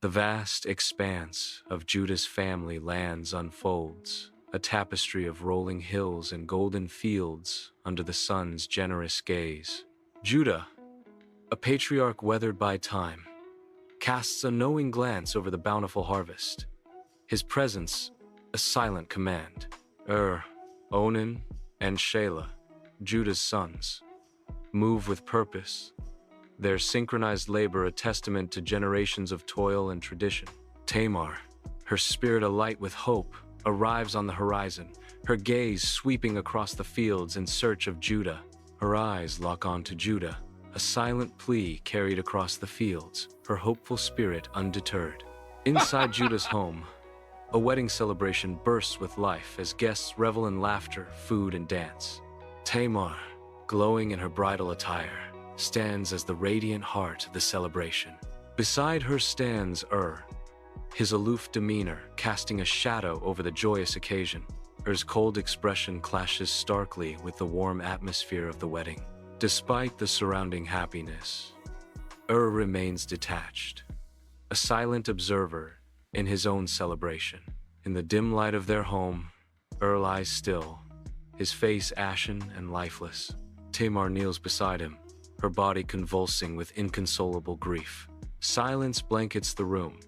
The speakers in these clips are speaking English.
The vast expanse of Judah's family lands unfolds, a tapestry of rolling hills and golden fields under the sun's generous gaze. Judah, a patriarch weathered by time, casts a knowing glance over the bountiful harvest. His presence, a silent command. Onan, and Shelah, Judah's sons, move with purpose, their synchronized labor a testament to generations of toil and tradition. Tamar, her spirit alight with hope, arrives on the horizon, her gaze sweeping across the fields in search of Judah. Her eyes lock on to Judah, a silent plea carried across the fields, her hopeful spirit undeterred. Inside Judah's home, a wedding celebration bursts with life as guests revel in laughter, food, and dance. Tamar, glowing in her bridal attire, stands as the radiant heart of the celebration. Beside her stands his aloof demeanor casting a shadow over the joyous occasion. Er's cold expression clashes starkly with the warm atmosphere of the wedding. Despite the surrounding happiness, remains detached, a silent observer in his own celebration. In the dim light of their home, lies still, his face ashen and lifeless. Tamar kneels beside him, her body convulsing with inconsolable grief. Silence blankets the room,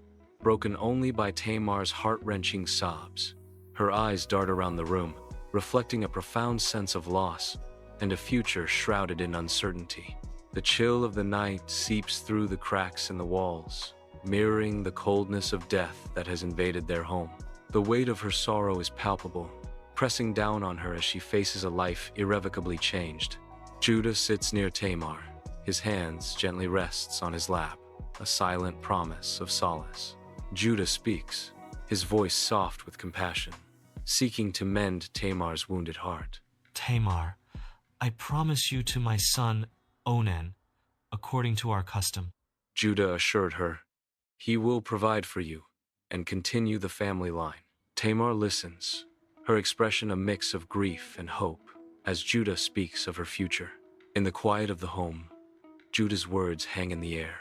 broken only by Tamar's heart-wrenching sobs. Her eyes dart around the room, reflecting a profound sense of loss and a future shrouded in uncertainty. The chill of the night seeps through the cracks in the walls, mirroring the coldness of death that has invaded their home. The weight of her sorrow is palpable, pressing down on her as she faces a life irrevocably changed. Judah sits near Tamar, his hands gently rests on his lap, a silent promise of solace. Judah speaks, his voice soft with compassion, seeking to mend Tamar's wounded heart. Tamar, I promise you to my son, Onan, according to our custom. Judah assured her, he will provide for you and continue the family line. Tamar listens, her expression a mix of grief and hope, as Judah speaks of her future. In the quiet of the home, Judah's words hang in the air,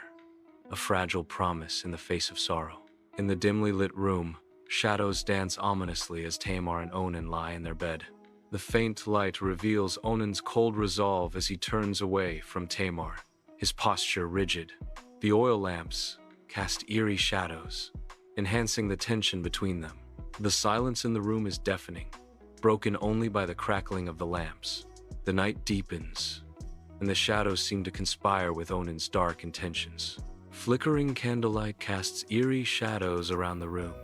a fragile promise in the face of sorrow. In the dimly lit room, shadows dance ominously as Tamar and Onan lie in their bed. The faint light reveals Onan's cold resolve as he turns away from Tamar, his posture rigid. The oil lamps cast eerie shadows, enhancing the tension between them. The silence in the room is deafening, broken only by the crackling of the lamps. The night deepens, and the shadows seem to conspire with Onan's dark intentions. Flickering candlelight casts eerie shadows around the room,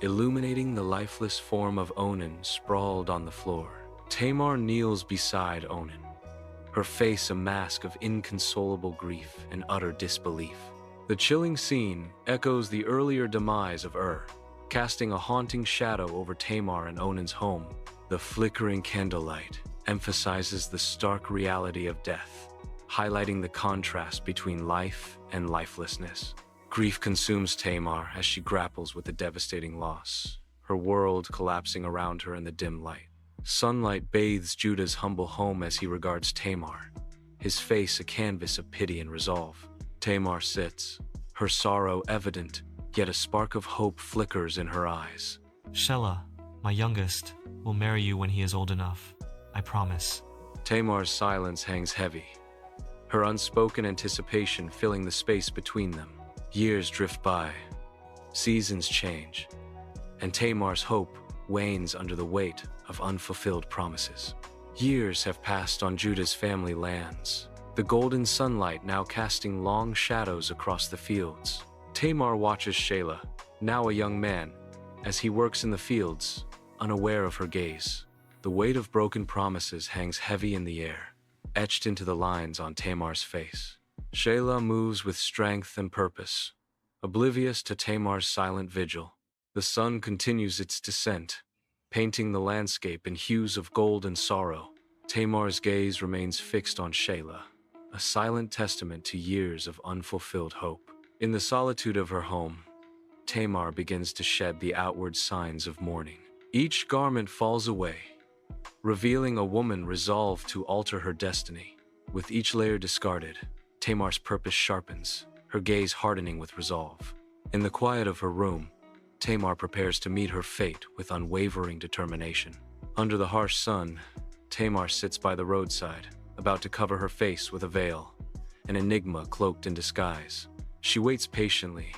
illuminating the lifeless form of Onan sprawled on the floor. Tamar kneels beside Onan, her face a mask of inconsolable grief and utter disbelief. The chilling scene echoes the earlier demise of casting a haunting shadow over Tamar and Onan's home. The flickering candlelight emphasizes the stark reality of death, highlighting the contrast between life and lifelessness. Grief consumes Tamar as she grapples with the devastating loss, her world collapsing around her in the dim light. Sunlight bathes Judah's humble home as he regards Tamar, his face a canvas of pity and resolve. Tamar sits, her sorrow evident, yet a spark of hope flickers in her eyes. Shelah, my youngest, will marry you when he is old enough. I promise. Tamar's silence hangs heavy, her unspoken anticipation filling the space between them. Years drift by, seasons change, and Tamar's hope wanes under the weight of unfulfilled promises. Years have passed on Judah's family lands, the golden sunlight now casting long shadows across the fields. Tamar watches Shelah, now a young man, as he works in the fields, unaware of her gaze. The weight of broken promises hangs heavy in the air, etched into the lines on Tamar's face. Shelah moves with strength and purpose, oblivious to Tamar's silent vigil. The sun continues its descent, painting the landscape in hues of gold and sorrow. Tamar's gaze remains fixed on Shelah, a silent testament to years of unfulfilled hope. In the solitude of her home, Tamar begins to shed the outward signs of mourning. Each garment falls away, revealing a woman resolved to alter her destiny. With each layer discarded, Tamar's purpose sharpens, her gaze hardening with resolve. In the quiet of her room, Tamar prepares to meet her fate with unwavering determination. Under the harsh sun, Tamar sits by the roadside, about to cover her face with a veil, an enigma cloaked in disguise. She waits patiently,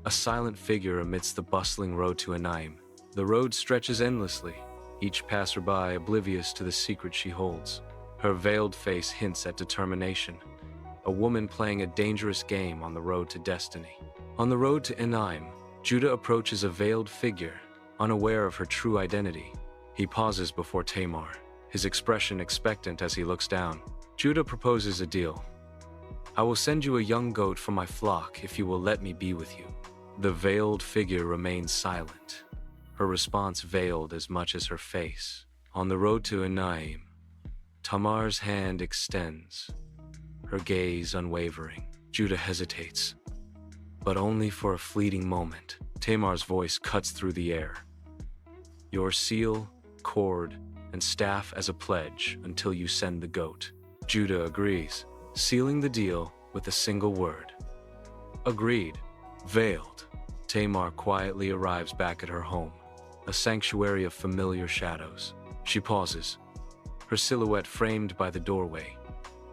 a silent figure amidst the bustling road to Anaim. The road stretches endlessly, each passerby oblivious to the secret she holds. Her veiled face hints at determination, a woman playing a dangerous game on the road to destiny. On the road to Anaim, Judah approaches a veiled figure, unaware of her true identity. He pauses before Tamar, his expression expectant as he looks down. Judah proposes a deal. "I will send you a young goat from my flock if you will let me be with you." The veiled figure remains silent, her response veiled as much as her face. On the road to Anaim, Tamar's hand extends, her gaze unwavering. Judah hesitates, but only for a fleeting moment. Tamar's voice cuts through the air. "Your seal, cord, and staff as a pledge until you send the goat." Judah agrees, sealing the deal with a single word. Agreed. Veiled, Tamar quietly arrives back at her home, a sanctuary of familiar shadows. She pauses, her silhouette framed by the doorway,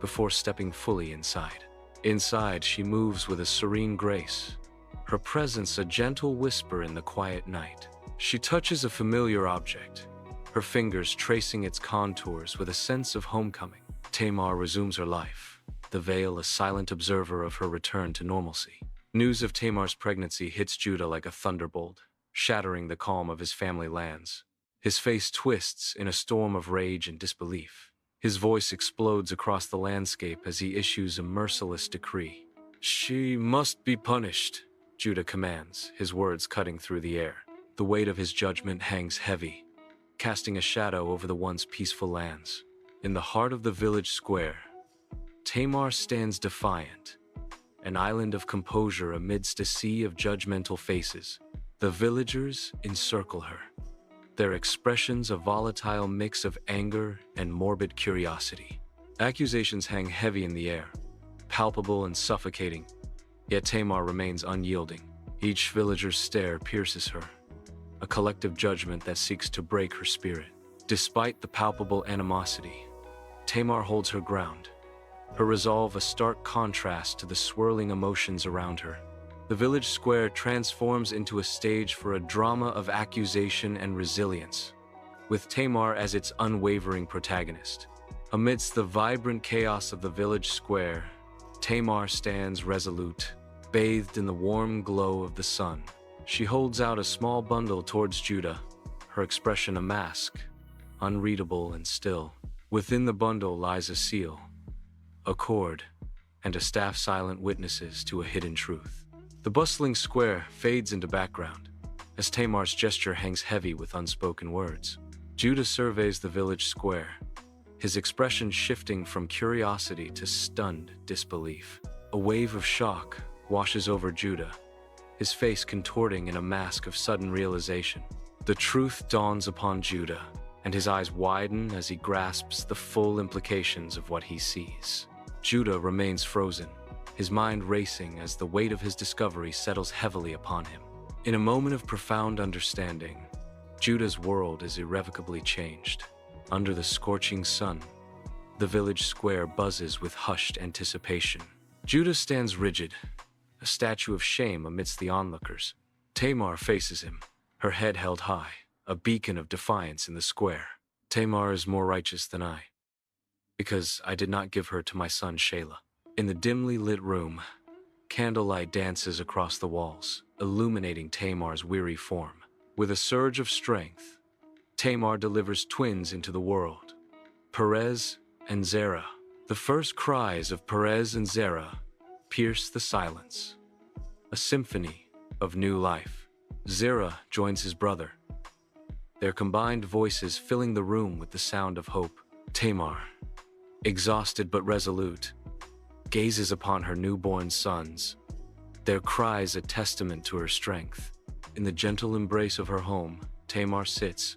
before stepping fully inside. Inside, she moves with a serene grace, her presence a gentle whisper in the quiet night. She touches a familiar object, her fingers tracing its contours with a sense of homecoming. Tamar resumes her life, the veil a silent observer of her return to normalcy. News of Tamar's pregnancy hits Judah like a thunderbolt, shattering the calm of his family lands. His face twists in a storm of rage and disbelief. His voice explodes across the landscape as he issues a merciless decree. "She must be punished," Judah commands, his words cutting through the air. The weight of his judgment hangs heavy, casting a shadow over the once peaceful lands. In the heart of the village square, Tamar stands defiant, an island of composure amidst a sea of judgmental faces. The villagers encircle her, their expressions a volatile mix of anger and morbid curiosity. Accusations hang heavy in the air, palpable and suffocating, yet Tamar remains unyielding. Each villager's stare pierces her, a collective judgment that seeks to break her spirit. Despite the palpable animosity, Tamar holds her ground, her resolve a stark contrast to the swirling emotions around her. The village square transforms into a stage for a drama of accusation and resilience, with Tamar as its unwavering protagonist. Amidst the vibrant chaos of the village square, Tamar stands resolute, bathed in the warm glow of the sun. She holds out a small bundle towards Judah, her expression a mask, unreadable and still. Within the bundle lies a seal, a cord, and a staff silent witnesses to a hidden truth. The bustling square fades into background, as Tamar's gesture hangs heavy with unspoken words. Judah surveys the village square, his expression shifting from curiosity to stunned disbelief. A wave of shock washes over Judah, his face contorting in a mask of sudden realization. The truth dawns upon Judah, and his eyes widen as he grasps the full implications of what he sees. Judah remains frozen, his mind racing as the weight of his discovery settles heavily upon him. In a moment of profound understanding, Judah's world is irrevocably changed. Under the scorching sun, the village square buzzes with hushed anticipation. Judah stands rigid, a statue of shame amidst the onlookers. Tamar faces him, her head held high, a beacon of defiance in the square. "Tamar is more righteous than I, because I did not give her to my son Shelah." In the dimly lit room, candlelight dances across the walls, illuminating Tamar's weary form. With a surge of strength, Tamar delivers twins into the world, Perez and Zerah. The first cries of Perez and Zerah pierce the silence, a symphony of new life. Zerah joins his brother, their combined voices filling the room with the sound of hope. Tamar, exhausted but resolute, gazes upon her newborn sons, their cries a testament to her strength. In the gentle embrace of her home, Tamar sits,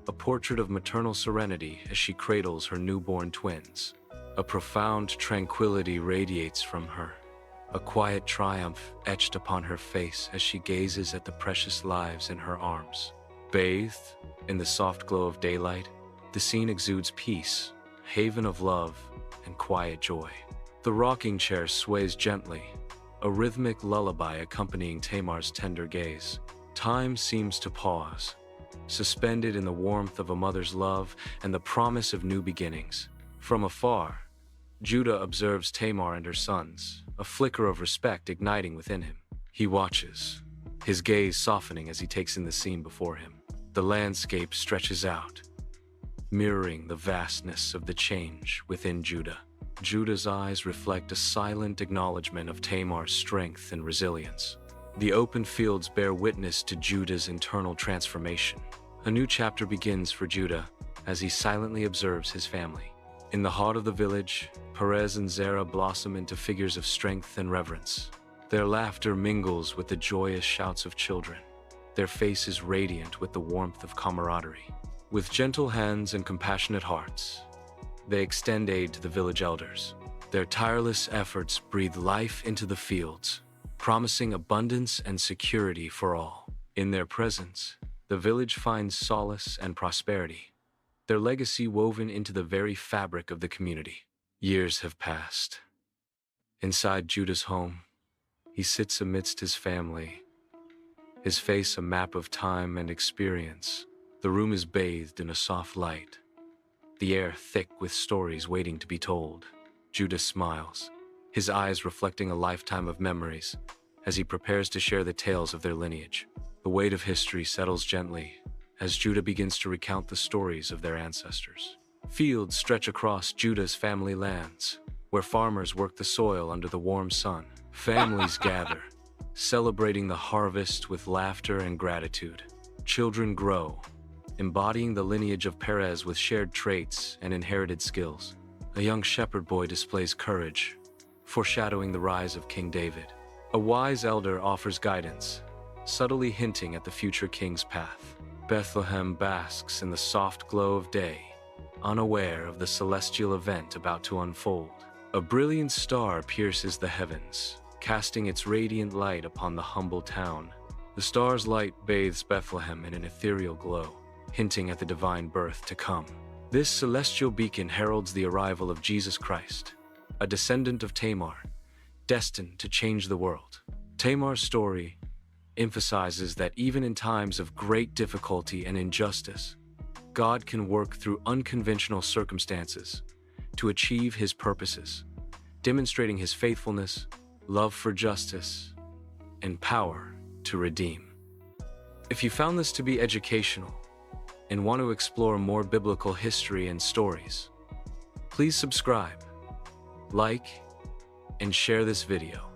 a portrait of maternal serenity as she cradles her newborn twins. A profound tranquility radiates from her, a quiet triumph etched upon her face as she gazes at the precious lives in her arms. Bathed in the soft glow of daylight, the scene exudes peace, a haven of love, and quiet joy. The rocking chair sways gently, a rhythmic lullaby accompanying Tamar's tender gaze. Time seems to pause, suspended in the warmth of a mother's love and the promise of new beginnings. From afar, Judah observes Tamar and her sons, a flicker of respect igniting within him. He watches, his gaze softening as he takes in the scene before him. The landscape stretches out, mirroring the vastness of the change within Judah. Judah's eyes reflect a silent acknowledgement of Tamar's strength and resilience. The open fields bear witness to Judah's internal transformation. A new chapter begins for Judah as he silently observes his family. In the heart of the village, Perez and Zerah blossom into figures of strength and reverence. Their laughter mingles with the joyous shouts of children, their faces radiant with the warmth of camaraderie. With gentle hands and compassionate hearts, they extend aid to the village elders. Their tireless efforts breathe life into the fields, promising abundance and security for all. In their presence, the village finds solace and prosperity, their legacy woven into the very fabric of the community. Years have passed. Inside Judah's home, he sits amidst his family, his face a map of time and experience. The room is bathed in a soft light, the air thick with stories waiting to be told. Judah smiles, his eyes reflecting a lifetime of memories as he prepares to share the tales of their lineage. The weight of history settles gently as Judah begins to recount the stories of their ancestors. Fields stretch across Judah's family lands, where farmers work the soil under the warm sun. Families gather, celebrating the harvest with laughter and gratitude. Children grow, embodying the lineage of Perez with shared traits and inherited skills. A young shepherd boy displays courage, foreshadowing the rise of King David. A wise elder offers guidance, subtly hinting at the future king's path. Bethlehem basks in the soft glow of day, unaware of the celestial event about to unfold. A brilliant star pierces the heavens, casting its radiant light upon the humble town. The star's light bathes Bethlehem in an ethereal glow, hinting at the divine birth to come. This celestial beacon heralds the arrival of Jesus Christ, a descendant of Tamar, destined to change the world. Tamar's story emphasizes that even in times of great difficulty and injustice, God can work through unconventional circumstances to achieve his purposes, demonstrating his faithfulness, love for justice, and power to redeem. If you found this to be educational and want to explore more biblical history and stories, please subscribe, like, and share this video.